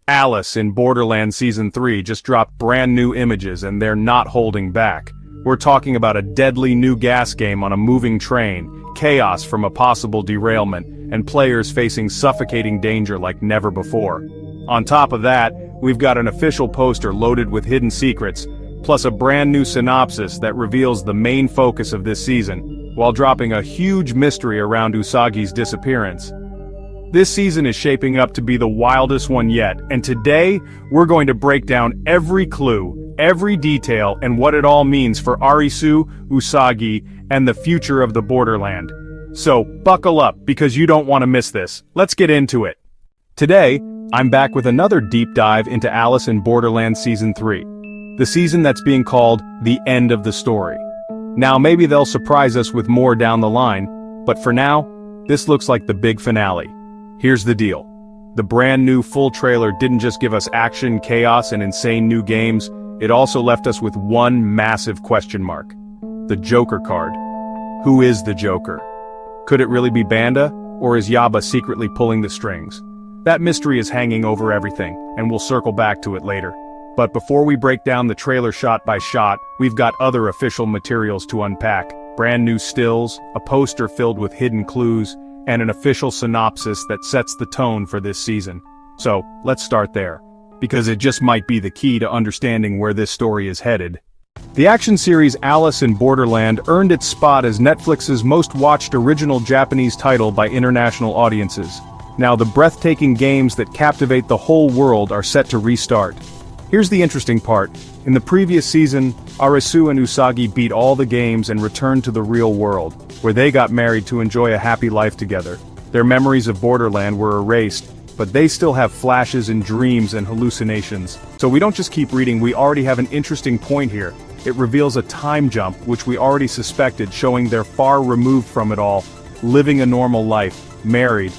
Alice in Borderland Season 3 just dropped brand new images and they're not holding back. We're talking about a deadly new gas game on a moving train, chaos from a possible derailment, and players facing suffocating danger like never before. On top of that, we've got an official poster loaded with hidden secrets, plus a brand new synopsis that reveals the main focus of this season, while dropping a huge mystery around Usagi's disappearance. This season is shaping up to be the wildest one yet, and today, we're going to break down every clue, every detail, and what it all means for Arisu, Usagi, and the future of the Borderland. So, buckle up, because you don't want to miss this. Let's get into it. Today, I'm back with another deep dive into Alice in Borderland Season 3. The season that's being called the end of the story. Now maybe they'll surprise us with more down the line, but for now, this looks like the big finale. Here's the deal. The brand new full trailer didn't just give us action, chaos, and insane new games, it also left us with one massive question mark. The Joker card. Who is the Joker? Could it really be Banda, or is Yaba secretly pulling the strings? That mystery is hanging over everything, and we'll circle back to it later. But before we break down the trailer shot by shot, we've got other official materials to unpack. Brand new stills, a poster filled with hidden clues, and an official synopsis that sets the tone for this season. So, let's start there, because it just might be the key to understanding where this story is headed. The action series Alice in Borderland earned its spot as Netflix's most-watched original Japanese title by international audiences. Now the breathtaking games that captivate the whole world are set to restart. Here's the interesting part. In the previous season, Arisu and Usagi beat all the games and returned to the real world, where they got married to enjoy a happy life together. Their memories of Borderland were erased, but they still have flashes and dreams and hallucinations. So we don't just keep reading, we already have an interesting point here. It reveals a time jump, which we already suspected, showing they're far removed from it all, living a normal life, married.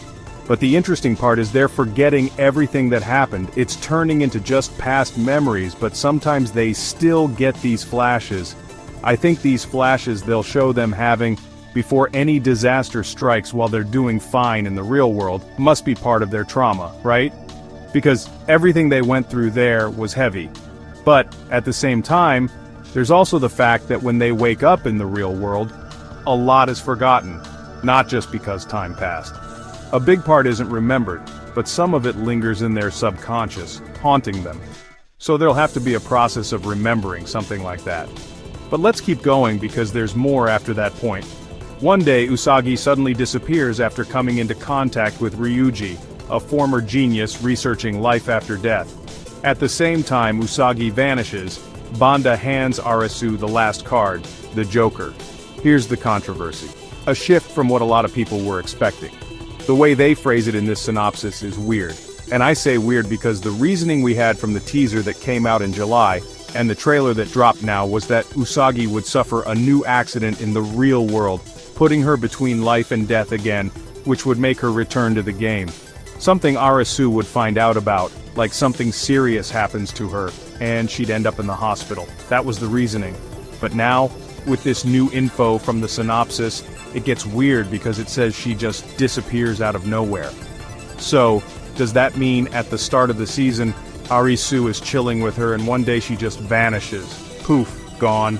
But the interesting part is they're forgetting everything that happened. It's turning into just past memories, but sometimes they still get these flashes. I think these flashes they'll show them having before any disaster strikes while they're doing fine in the real world must be part of their trauma, right? Because everything they went through there was heavy. But at the same time, there's also the fact that when they wake up in the real world, a lot is forgotten, not just because time passed. A big part isn't remembered, but some of it lingers in their subconscious, haunting them. So there'll have to be a process of remembering something like that. But let's keep going because there's more after that point. One day Usagi suddenly disappears after coming into contact with Ryuji, a former genius researching life after death. At the same time Usagi vanishes, Banda hands Arisu the last card, the Joker. Here's the controversy. A shift from what a lot of people were expecting. The way they phrase it in this synopsis is weird. And I say weird because the reasoning we had from the teaser that came out in July, and the trailer that dropped now was that Usagi would suffer a new accident in the real world, putting her between life and death again, which would make her return to the game. Something Arisu would find out about, like something serious happens to her, and she'd end up in the hospital. That was the reasoning. But now, with this new info from the synopsis, it gets weird because it says she just disappears out of nowhere. So, does that mean at the start of the season, Arisu is chilling with her and one day she just vanishes? Poof, gone.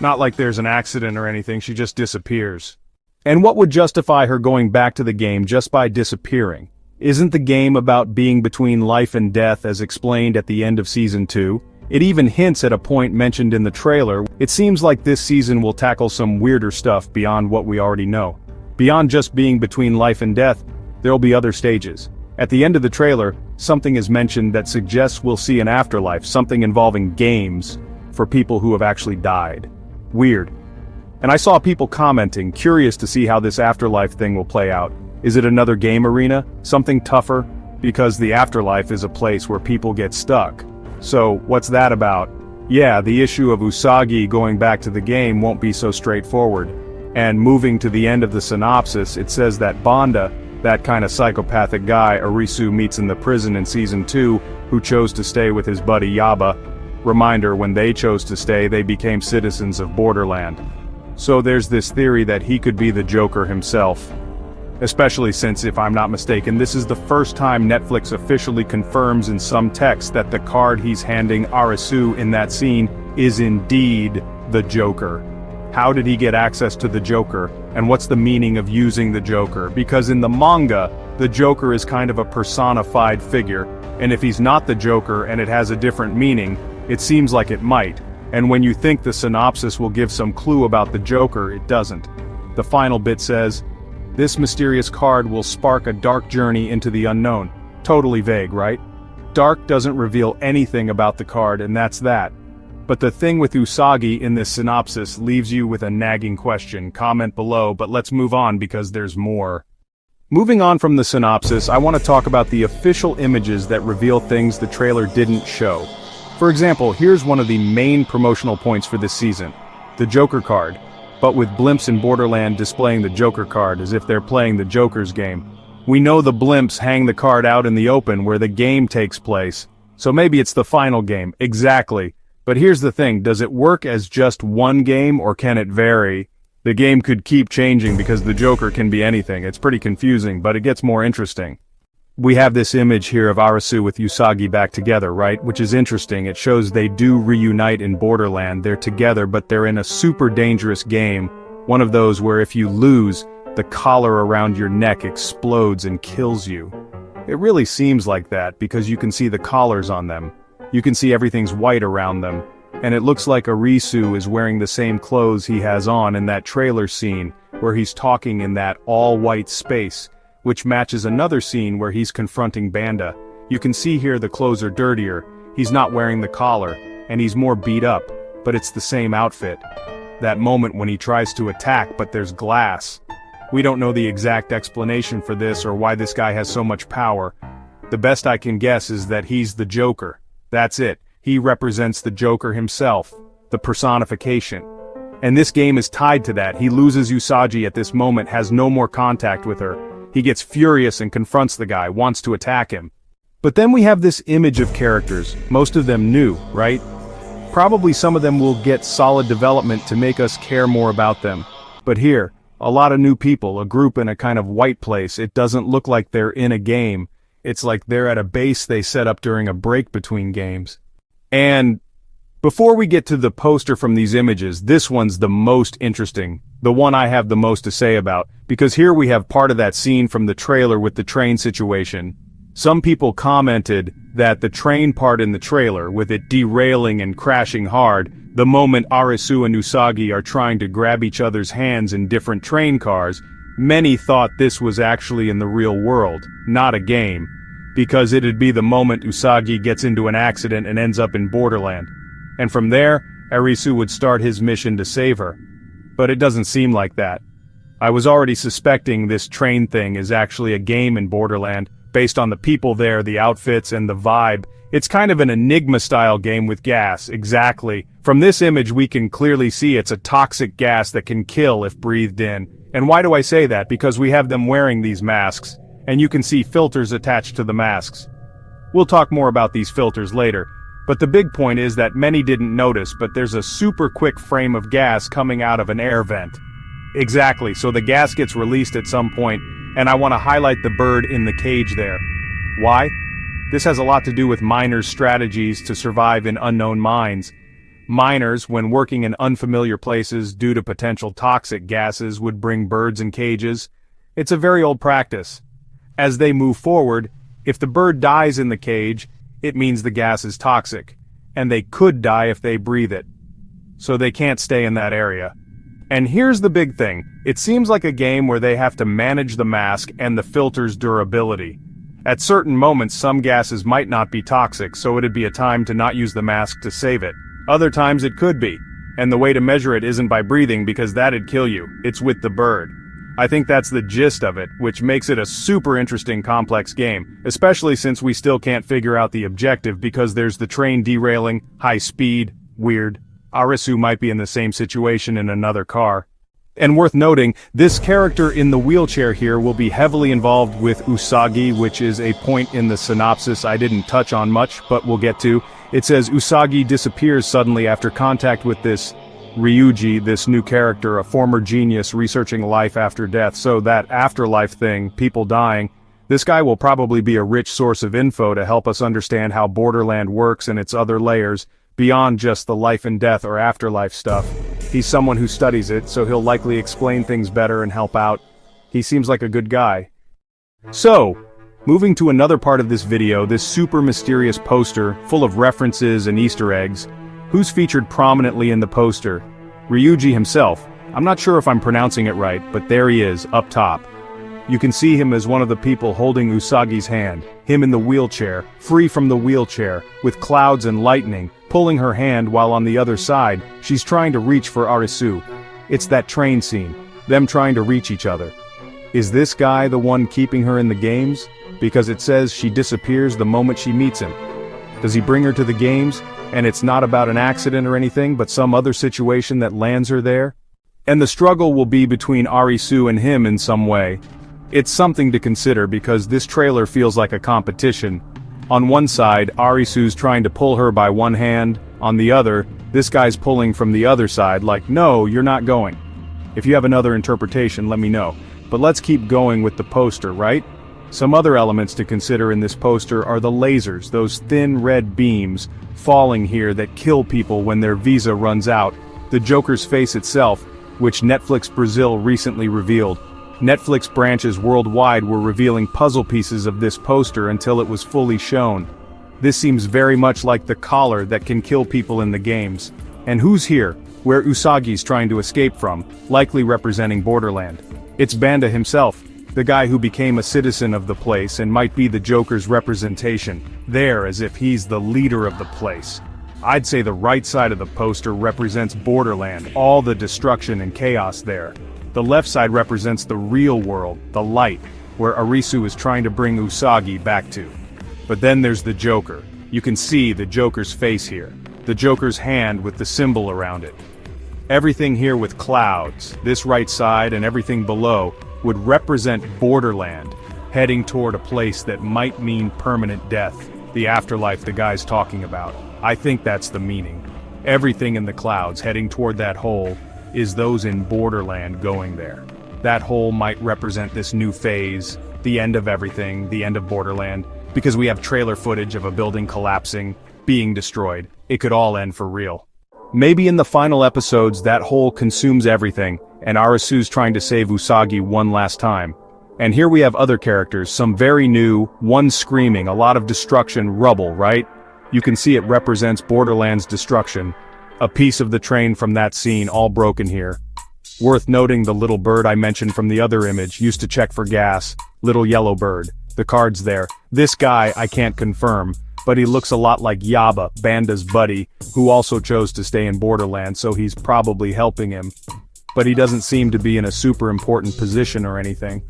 Not like there's an accident or anything, she just disappears. And what would justify her going back to the game just by disappearing? Isn't the game about being between life and death as explained at the end of Season 2? It even hints at a point mentioned in the trailer. It seems like this season will tackle some weirder stuff beyond what we already know. Beyond just being between life and death, there'll be other stages. At the end of the trailer, something is mentioned that suggests we'll see an afterlife, something involving games, for people who have actually died. Weird. And I saw people commenting, curious to see how this afterlife thing will play out. Is it another game arena? Something tougher? Because the afterlife is a place where people get stuck. So, what's that about? Yeah, the issue of Usagi going back to the game won't be so straightforward. And moving to the end of the synopsis, it says that Banda, that kind of psychopathic guy Arisu meets in the prison in Season 2, who chose to stay with his buddy Yaba. Reminder, when they chose to stay, they became citizens of Borderland. So there's this theory that he could be the Joker himself. Especially since, if I'm not mistaken, this is the first time Netflix officially confirms in some text that the card he's handing Arisu in that scene is indeed the Joker. How did he get access to the Joker, and what's the meaning of using the Joker? Because in the manga, the Joker is kind of a personified figure, and if he's not the Joker and it has a different meaning, it seems like it might. And when you think the synopsis will give some clue about the Joker, it doesn't. The final bit says, "This mysterious card will spark a dark journey into the unknown." Totally vague, right? Dark doesn't reveal anything about the card, and that's that. But the thing with Usagi in this synopsis leaves you with a nagging question. Comment below, but let's move on because there's more. Moving on from the synopsis, I want to talk about the official images that reveal things the trailer didn't show. For example, here's one of the main promotional points for this season: the Joker card. But with blimps in Borderland displaying the Joker card as if they're playing the Joker's game. We know the blimps hang the card out in the open where the game takes place. So maybe it's the final game, exactly. But here's the thing, does it work as just one game or can it vary? The game could keep changing because the Joker can be anything. It's pretty confusing, but it gets more interesting. We have this image here of Arisu with Usagi back together, right? Which is interesting. It shows they do reunite in Borderland. They're together, but they're in a super dangerous game. One of those where if you lose, the collar around your neck explodes and kills you. It really seems like that because you can see the collars on them. You can see everything's white around them. And it looks like Arisu is wearing the same clothes he has on in that trailer scene, where he's talking in that all-white space, which matches another scene where he's confronting Banda. You can see here the clothes are dirtier, he's not wearing the collar, and he's more beat up, but it's the same outfit. That moment when he tries to attack but there's glass. We don't know the exact explanation for this or why this guy has so much power. The best I can guess is that he's the Joker. That's it. He represents the Joker himself, the personification. And this game is tied to that. He loses Usagi at this moment, has no more contact with her. He gets furious and confronts the guy, wants to attack him. But then we have this image of characters, most of them new, right? Probably some of them will get solid development to make us care more about them. But here, a lot of new people, a group in a kind of white place. It doesn't look like they're in a game. It's like they're at a base they set up during a break between games. And before we get to the poster from these images, this one's the most interesting, the one I have the most to say about, because here we have part of that scene from the trailer with the train situation. Some people commented that the train part in the trailer, with it derailing and crashing hard, the moment Arisu and Usagi are trying to grab each other's hands in different train cars, many thought this was actually in the real world, not a game, because it'd be the moment Usagi gets into an accident and ends up in Borderland. And from there, Arisu would start his mission to save her. But it doesn't seem like that. I was already suspecting this train thing is actually a game in Borderland, based on the people there, the outfits, and the vibe. It's kind of an Enigma-style game with gas, exactly. From this image we can clearly see it's a toxic gas that can kill if breathed in. And why do I say that? Because we have them wearing these masks, and you can see filters attached to the masks. We'll talk more about these filters later. But the big point is that many didn't notice, but there's a super quick frame of gas coming out of an air vent. Exactly, so the gas gets released at some point, and I want to highlight the bird in the cage there. Why? This has a lot to do with miners' strategies to survive in unknown mines. Miners, when working in unfamiliar places due to potential toxic gases, would bring birds in cages. It's a very old practice. As they move forward, if the bird dies in the cage, it means the gas is toxic, and they could die if they breathe it. So they can't stay in that area. And here's the big thing, it seems like a game where they have to manage the mask and the filter's durability. At certain moments some gases might not be toxic, so it'd be a time to not use the mask to save it. Other times it could be, and the way to measure it isn't by breathing because that'd kill you, it's with the bird. I think that's the gist of it, which makes it a super interesting complex game, especially since we still can't figure out the objective because there's the train derailing, high speed, weird. Arisu might be in the same situation in another car. And worth noting, this character in the wheelchair here will be heavily involved with Usagi, which is a point in the synopsis I didn't touch on much, but we'll get to. It says Usagi disappears suddenly after contact with this Ryuji, this new character, a former genius researching life after death, so that afterlife thing, people dying, this guy will probably be a rich source of info to help us understand how Borderland works and its other layers, beyond just the life and death or afterlife stuff. He's someone who studies it, so he'll likely explain things better and help out. He seems like a good guy. So, moving to another part of this video, this super mysterious poster, full of references and Easter eggs. Who's featured prominently in the poster? Ryuji himself. I'm not sure if I'm pronouncing it right, but there he is, up top. You can see him as one of the people holding Usagi's hand, him in the wheelchair, free from the wheelchair, with clouds and lightning, pulling her hand while on the other side, she's trying to reach for Arisu. It's that train scene, them trying to reach each other. Is this guy the one keeping her in the games? Because it says she disappears the moment she meets him. Does he bring her to the games, and it's not about an accident or anything but some other situation that lands her there? And the struggle will be between Arisu and him in some way. It's something to consider because this trailer feels like a competition. On one side, Arisu's trying to pull her by one hand, on the other, this guy's pulling from the other side like, no, you're not going. If you have another interpretation, let me know. But let's keep going with the poster, right? Some other elements to consider in this poster are the lasers, those thin red beams, falling here that kill people when their visa runs out, the Joker's face itself, which Netflix Brazil recently revealed. Netflix branches worldwide were revealing puzzle pieces of this poster until it was fully shown. This seems very much like the collar that can kill people in the games. And who's here, where Usagi's trying to escape from, likely representing Borderland? It's Banda himself, the guy who became a citizen of the place and might be the Joker's representation, there as if he's the leader of the place. I'd say the right side of the poster represents Borderland, all the destruction and chaos there. The left side represents the real world, the light, where Arisu is trying to bring Usagi back to. But then there's the Joker. You can see the Joker's face here, the Joker's hand with the symbol around it. Everything here with clouds, this right side and everything below, would represent Borderland, heading toward a place that might mean permanent death, the afterlife the guy's talking about. I think that's the meaning. Everything in the clouds heading toward that hole is those in Borderland going there. That hole might represent this new phase, the end of everything, the end of Borderland, because we have trailer footage of a building collapsing, being destroyed. It could all end for real. Maybe in the final episodes that hole consumes everything, and Arisu's trying to save Usagi one last time. And here we have other characters, some very new, one screaming, a lot of destruction, rubble, right? You can see it represents Borderland's destruction. A piece of the train from that scene all broken here. Worth noting the little bird I mentioned from the other image, used to check for gas, little yellow bird. The card's there. This guy I can't confirm, but he looks a lot like Yaba, Banda's buddy, who also chose to stay in Borderland, so he's probably helping him. But he doesn't seem to be in a super important position or anything.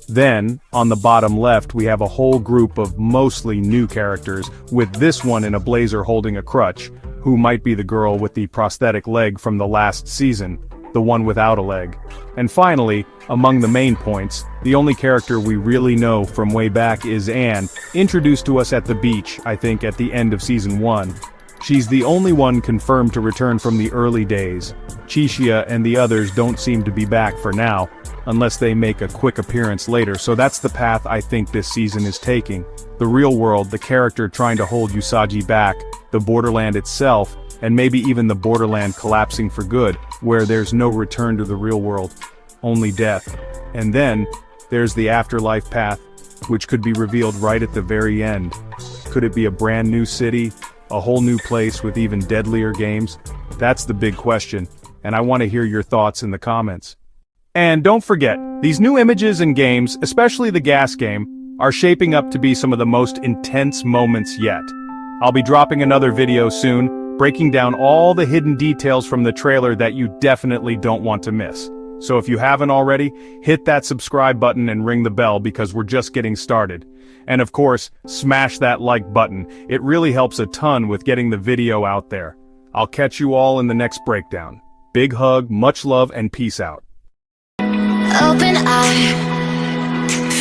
Then, on the bottom left we have a whole group of mostly new characters, with this one in a blazer holding a crutch, who might be the girl with the prosthetic leg from the last season, the one without a leg. And finally, among the main points, the only character we really know from way back is Anne, introduced to us at the beach, I think at the end of season 1. She's the only one confirmed to return from the early days. Chishia and the others don't seem to be back for now, unless they make a quick appearance later, so that's the path I think this season is taking. The real world, the character trying to hold Usagi back, the Borderland itself, and maybe even the Borderland collapsing for good, where there's no return to the real world, only death. And then, there's the afterlife path, which could be revealed right at the very end. Could it be a brand new city, a whole new place with even deadlier games? That's the big question, and I want to hear your thoughts in the comments. And don't forget, these new images and games, especially the gas game, are shaping up to be some of the most intense moments yet. I'll be dropping another video soon, breaking down all the hidden details from the trailer that you definitely don't want to miss. So if you haven't already, hit that subscribe button and ring the bell because we're just getting started. And of course, smash that like button. It really helps a ton with getting the video out there. I'll catch you all in the next breakdown. Big hug, much love, and peace out. Open eye,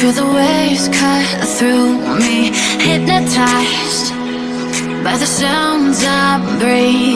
feel the waves cut through me, hypnotized by the sounds I breathe.